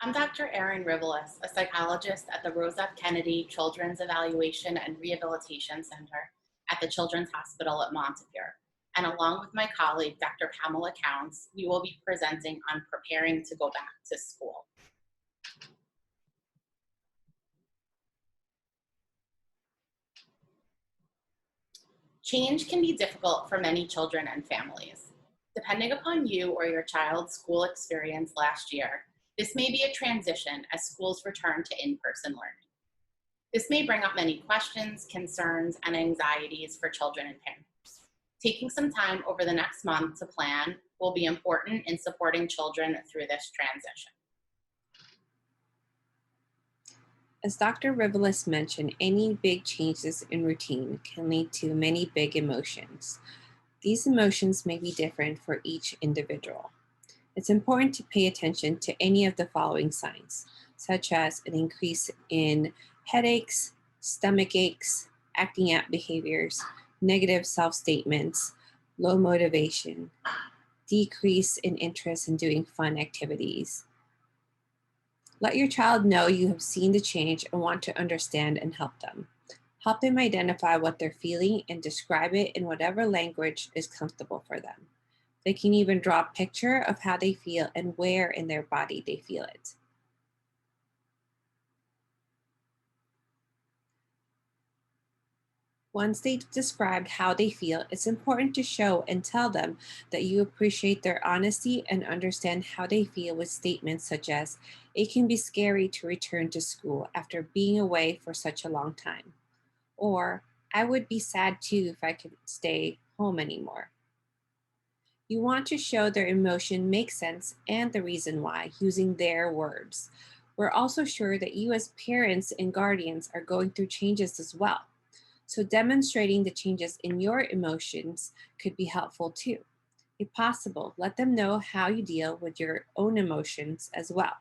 I'm Dr. Erin Rivelis, a psychologist at the Rose F. Kennedy Children's Evaluation and Rehabilitation Center at the Children's Hospital at Montefiore. And along with my colleague, Dr. Pamela Counts, we will be presenting on preparing to go back to school. Change can be difficult for many children and families. Depending upon you or your child's school experience last year, this may be a transition as schools return to in-person learning. This may bring up many questions, concerns, and anxieties for children and parents. Taking some time over the next month to plan will be important in supporting children through this transition. As Dr. Rivelis mentioned, any big changes in routine can lead to many big emotions. These emotions may be different for each individual. It's important to pay attention to any of the following signs, such as an increase in headaches, stomach aches, acting out behaviors, negative self-statements, low motivation, decrease in interest in doing fun activities. Let your child know you have seen the change and want to understand and help them. Help them identify what they're feeling and describe it in whatever language is comfortable for them. They can even draw a picture of how they feel and where in their body they feel it. Once they've described how they feel, it's important to show and tell them that you appreciate their honesty and understand how they feel with statements such as, "It can be scary to return to school after being away for such a long time." Or, "I would be sad too if I could stay home anymore." You want to show their emotion makes sense and the reason why, using their words. We're also sure that you as parents and guardians are going through changes as well. So demonstrating the changes in your emotions could be helpful too. If possible, let them know how you deal with your own emotions as well.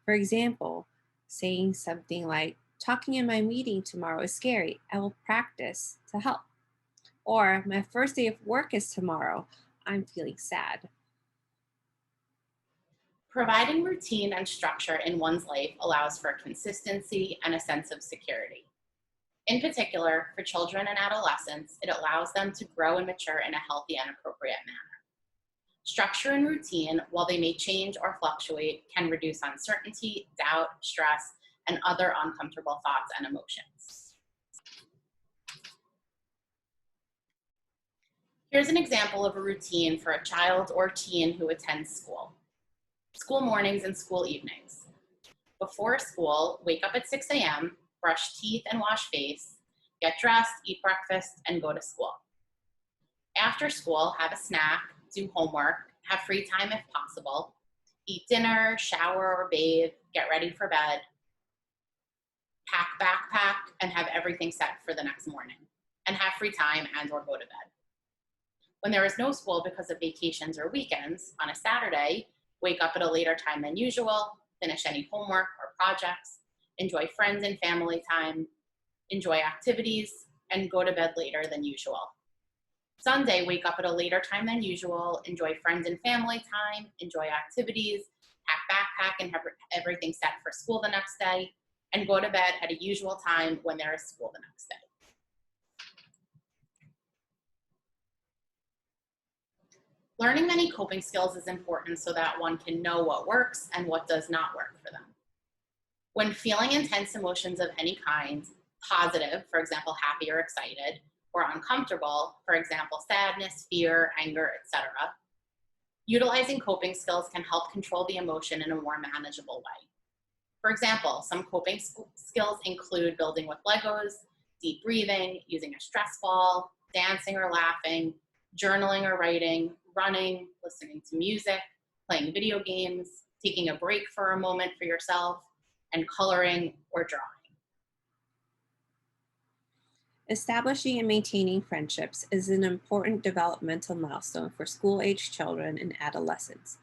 For example, saying something like, "Talking in my meeting tomorrow is scary. I will practice to help." Or, "My first day of work is tomorrow. I'm feeling sad." Providing routine and structure in one's life allows for consistency and a sense of security. In particular, for children and adolescents, it allows them to grow and mature in a healthy and appropriate manner. Structure and routine, while they may change or fluctuate, can reduce uncertainty, doubt, stress, and other uncomfortable thoughts and emotions. Here's an example of a routine for a child or teen who attends school. School mornings and school evenings. Before school, wake up at 6 a.m., brush teeth and wash face, get dressed, eat breakfast, and go to school. After school, have a snack, do homework, have free time if possible, eat dinner, shower or bathe, get ready for bed, pack backpack, and have everything set for the next morning, and have free time and or go to bed. When there is no school because of vacations or weekends, on a Saturday, wake up at a later time than usual, finish any homework or projects, enjoy friends and family time, enjoy activities, and go to bed later than usual. Sunday, wake up at a later time than usual, enjoy friends and family time, enjoy activities, pack backpack and have everything set for school the next day, and go to bed at a usual time when there is school the next day. Learning many coping skills is important so that one can know what works and what does not work for them. When feeling intense emotions of any kind, positive, for example, happy or excited, or uncomfortable, for example, sadness, fear, anger, etc., utilizing coping skills can help control the emotion in a more manageable way. For example, some coping skills include building with Legos, deep breathing, using a stress ball, dancing or laughing, journaling or writing, running, listening to music, playing video games, taking a break for a moment for yourself, and coloring or drawing. Establishing and maintaining friendships is an important developmental milestone for school-aged children and adolescents.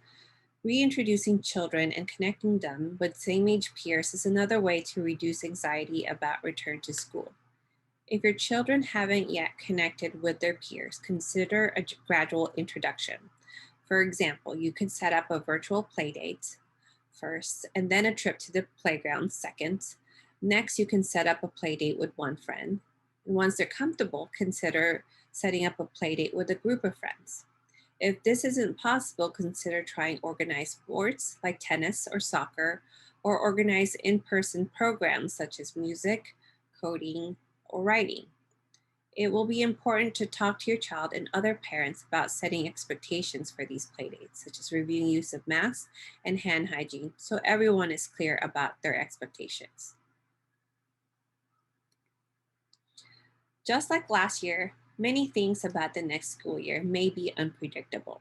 Reintroducing children and connecting them with same-age peers is another way to reduce anxiety about return to school. If your children haven't yet connected with their peers, consider a gradual introduction. For example, you could set up a virtual playdate, first, and then a trip to the playground second. Next, you can set up a play date with one friend. And once they're comfortable, consider setting up a play date with a group of friends. If this isn't possible, consider trying organized sports like tennis or soccer, or organize in person programs such as music, coding, or writing. It will be important to talk to your child and other parents about setting expectations for these playdates, such as reviewing use of masks and hand hygiene, so everyone is clear about their expectations. Just like last year, many things about the next school year may be unpredictable.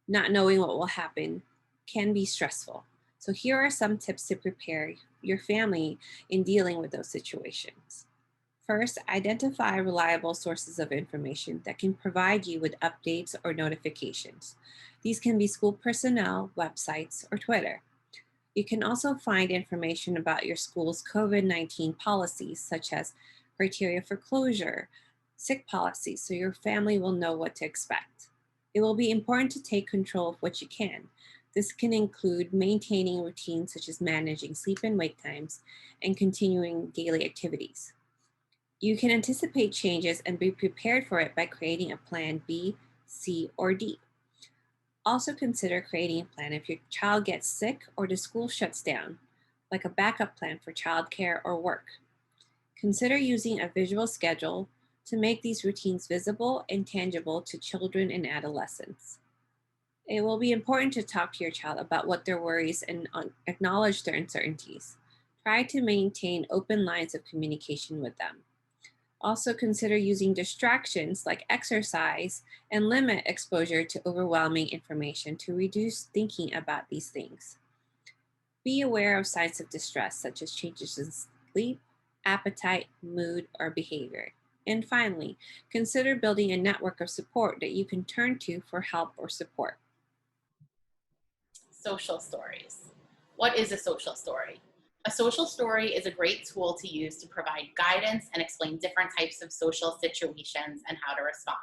Not knowing what will happen can be stressful. So, here are some tips to prepare your family in dealing with those situations. First, identify reliable sources of information that can provide you with updates or notifications. These can be school personnel, websites, or Twitter. You can also find information about your school's COVID-19 policies, such as criteria for closure, sick policies, so your family will know what to expect. It will be important to take control of what you can. This can include maintaining routines such as managing sleep and wake times and continuing daily activities. You can anticipate changes and be prepared for it by creating a plan B, C, or D. Also consider creating a plan if your child gets sick or the school shuts down, like a backup plan for childcare or work. Consider using a visual schedule to make these routines visible and tangible to children and adolescents. It will be important to talk to your child about what their worries and acknowledge their uncertainties. Try to maintain open lines of communication with them. Also consider using distractions like exercise and limit exposure to overwhelming information to reduce thinking about these things. Be aware of signs of distress such as changes in sleep, appetite, mood, or behavior. And finally, consider building a network of support that you can turn to for help or support. Social stories. What is a social story? A social story is a great tool to use to provide guidance and explain different types of social situations and how to respond.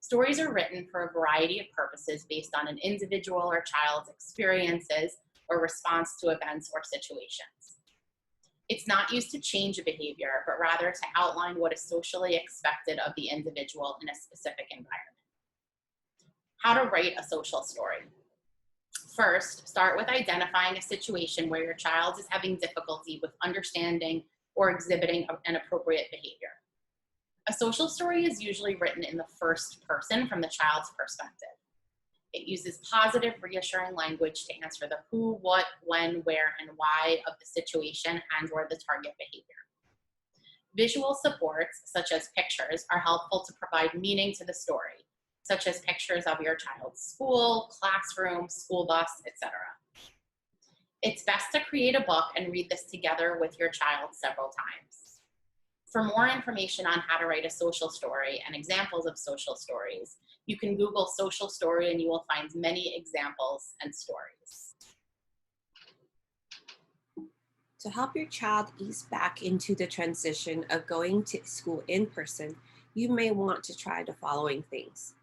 Stories are written for a variety of purposes based on an individual or child's experiences or response to events or situations. It's not used to change a behavior, but rather to outline what is socially expected of the individual in a specific environment. How to write a social story. First, start with identifying a situation where your child is having difficulty with understanding or exhibiting an appropriate behavior. A social story is usually written in the first person from the child's perspective. It uses positive, reassuring language to answer the who, what, when, where, and why of the situation and/or the target behavior. Visual supports, such as pictures, are helpful to provide meaning to the story, such as pictures of your child's school, classroom, school bus, etc. It's best to create a book and read this together with your child several times. For more information on how to write a social story and examples of social stories, you can Google social story and you will find many examples and stories. To help your child ease back into the transition of going to school in person, you may want to try the following things.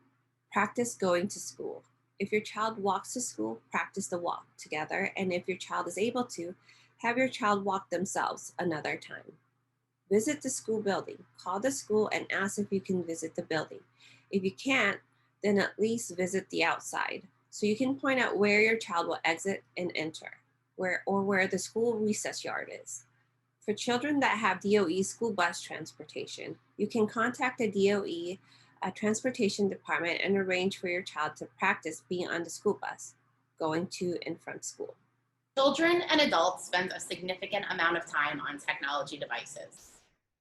Practice going to school. If your child walks to school, practice the walk together. And if your child is able to, have your child walk themselves another time. Visit the school building. Call the school and ask if you can visit the building. If you can't, then at least visit the outside so you can point out where your child will exit and enter, where the school recess yard is. For children that have DOE school bus transportation, you can contact the DOE transportation department and arrange for your child to practice being on the school bus, going to and from school. Children and adults spend a significant amount of time on technology devices.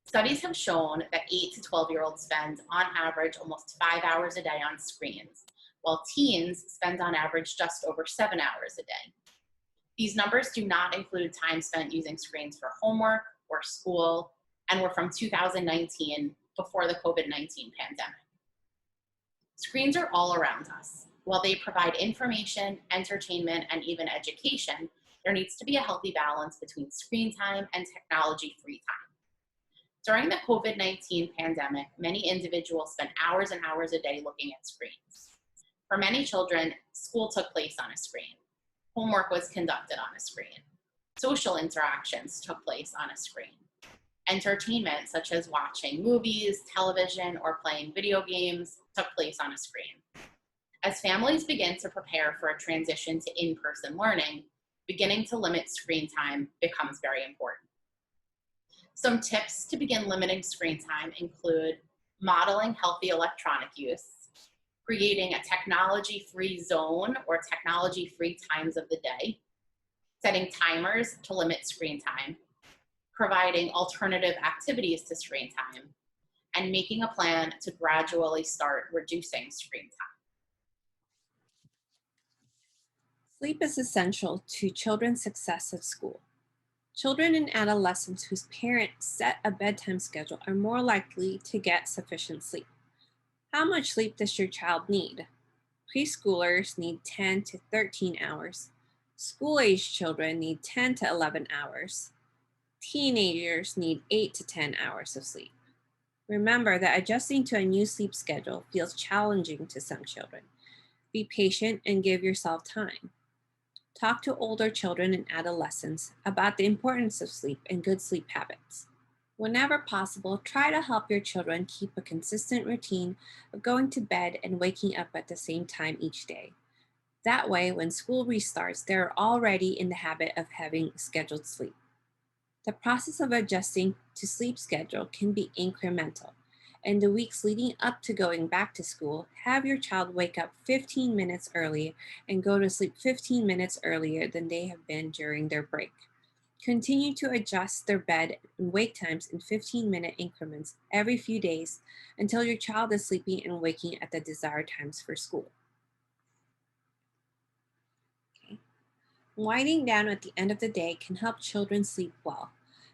Studies have shown that 8 to 12-year-olds spend, on average, almost 5 hours a day on screens, while teens spend on average just over 7 hours a day. These numbers do not include time spent using screens for homework or school, and were from 2019, before the COVID-19 pandemic. Screens are all around us. While they provide information, entertainment, and even education, there needs to be a healthy balance between screen time and technology-free time. During the COVID-19 pandemic, many individuals spent hours and hours a day looking at screens. For many children, school took place on a screen. Homework was conducted on a screen. Social interactions took place on a screen. Entertainment, such as watching movies, television, or playing video games, took place on a screen. As families begin to prepare for a transition to in-person learning, beginning to limit screen time becomes very important. Some tips to begin limiting screen time include modeling healthy electronic use, creating a technology-free zone or technology-free times of the day, setting timers to limit screen time, providing alternative activities to screen time, and making a plan to gradually start reducing screen time. Sleep is essential to children's success at school. Children and adolescents whose parents set a bedtime schedule are more likely to get sufficient sleep. How much sleep does your child need? Preschoolers need 10 to 13 hours. School-aged children need 10 to 11 hours. Teenagers need 8 to 10 hours of sleep. Remember that adjusting to a new sleep schedule feels challenging to some children. Be patient and give yourself time. Talk to older children and adolescents about the importance of sleep and good sleep habits. Whenever possible, try to help your children keep a consistent routine of going to bed and waking up at the same time each day. That way, when school restarts, they're already in the habit of having scheduled sleep. The process of adjusting to sleep schedule can be incremental. In the weeks leading up to going back to school, have your child wake up 15 minutes early and go to sleep 15 minutes earlier than they have been during their break. Continue to adjust their bed and wake times in 15-minute increments every few days until your child is sleeping and waking at the desired times for school. Okay. Winding down at the end of the day can help children sleep well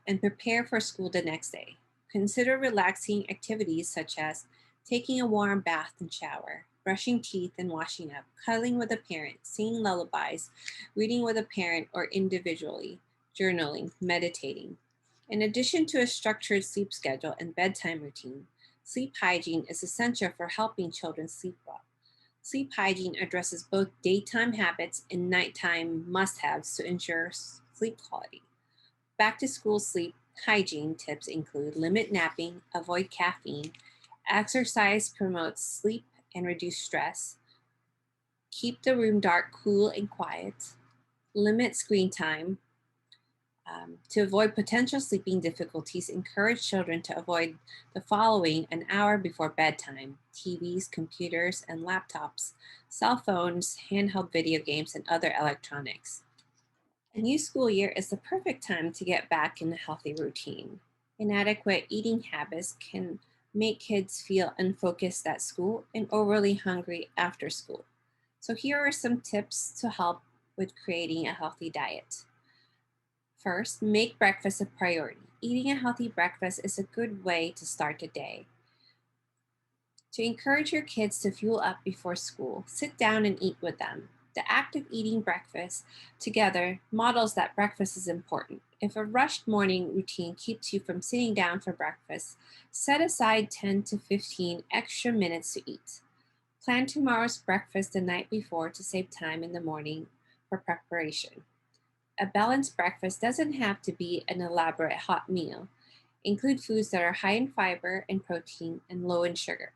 and prepare for school the next day. Consider relaxing activities such as taking a warm bath and shower, brushing teeth and washing up, cuddling with a parent, singing lullabies, reading with a parent or individually, journaling, meditating. In addition to a structured sleep schedule and bedtime routine, sleep hygiene is essential for helping children sleep well. Sleep hygiene addresses both daytime habits and nighttime must-haves to ensure sleep quality. Back to school sleep hygiene tips include limit napping, avoid caffeine, exercise promotes sleep and reduce stress, keep the room dark, cool, and quiet, limit screen time. To avoid potential sleeping difficulties, encourage children to avoid the following an hour before bedtime: TVs, computers, and laptops, cell phones, handheld video games, and other electronics. A new school year is the perfect time to get back in a healthy routine. Inadequate eating habits can make kids feel unfocused at school and overly hungry after school. So here are some tips to help with creating a healthy diet. First, make breakfast a priority. Eating a healthy breakfast is a good way to start the day. To encourage your kids to fuel up before school, sit down and eat with them. The act of eating breakfast together models that breakfast is important. If a rushed morning routine keeps you from sitting down for breakfast, set aside 10 to 15 extra minutes to eat. Plan tomorrow's breakfast the night before to save time in the morning for preparation. A balanced breakfast doesn't have to be an elaborate hot meal. Include foods that are high in fiber and protein and low in sugar.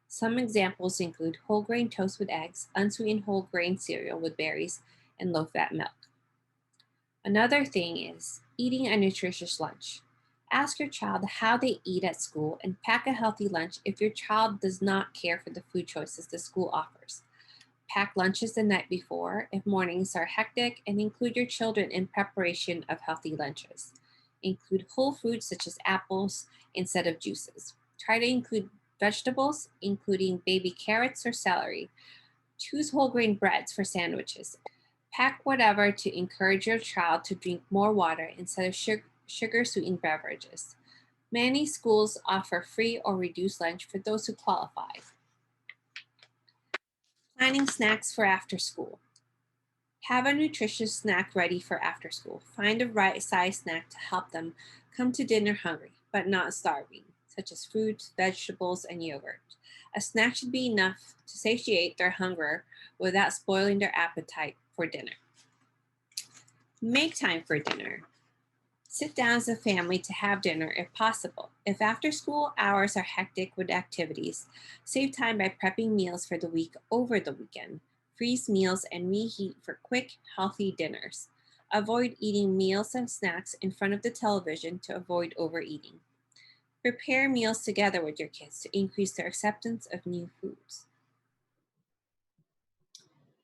Some examples include whole grain toast with eggs, unsweetened whole grain cereal with berries, and low-fat milk. Another thing is eating a nutritious lunch. Ask your child how they eat at school and pack a healthy lunch if your child does not care for the food choices the school offers. Pack lunches the night before if mornings are hectic, and include your children in preparation of healthy lunches. Include whole foods such as apples instead of juices. Try to include vegetables, including baby carrots or celery. Choose whole grain breads for sandwiches. Pack whatever to encourage your child to drink more water instead of sugar-sweetened beverages. Many schools offer free or reduced lunch for those who qualify. Planning snacks for after school. Have a nutritious snack ready for after school. Find the right size snack to help them come to dinner hungry, but not starving, such as fruits, vegetables, and yogurt. A snack should be enough to satiate their hunger without spoiling their appetite for dinner. Make time for dinner. Sit down as a family to have dinner if possible. If after school hours are hectic with activities, save time by prepping meals for the week over the weekend. Freeze meals and reheat for quick, healthy dinners. Avoid eating meals and snacks in front of the television to avoid overeating. Prepare meals together with your kids to increase their acceptance of new foods.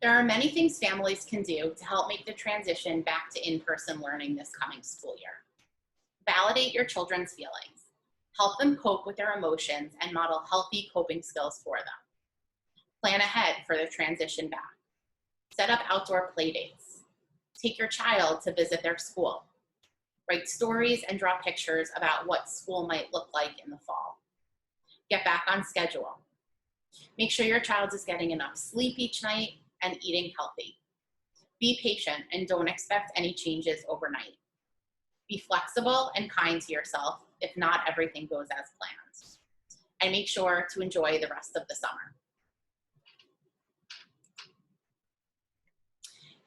There are many things families can do to help make the transition back to in-person learning this coming school year. Validate your children's feelings. Help them cope with their emotions and model healthy coping skills for them. Plan ahead for the transition back. Set up outdoor play dates. Take your child to visit their school. Write stories and draw pictures about what school might look like in the fall. Get back on schedule. Make sure your child is getting enough sleep each night and eating healthy. Be patient and don't expect any changes overnight. Be flexible and kind to yourself if not everything goes as planned. And make sure to enjoy the rest of the summer.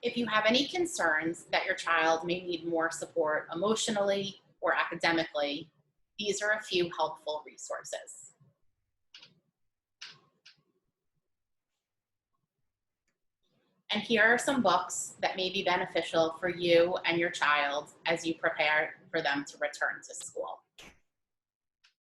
If you have any concerns that your child may need more support emotionally or academically, these are a few helpful resources. And here are some books that may be beneficial for you and your child as you prepare for them to return to school.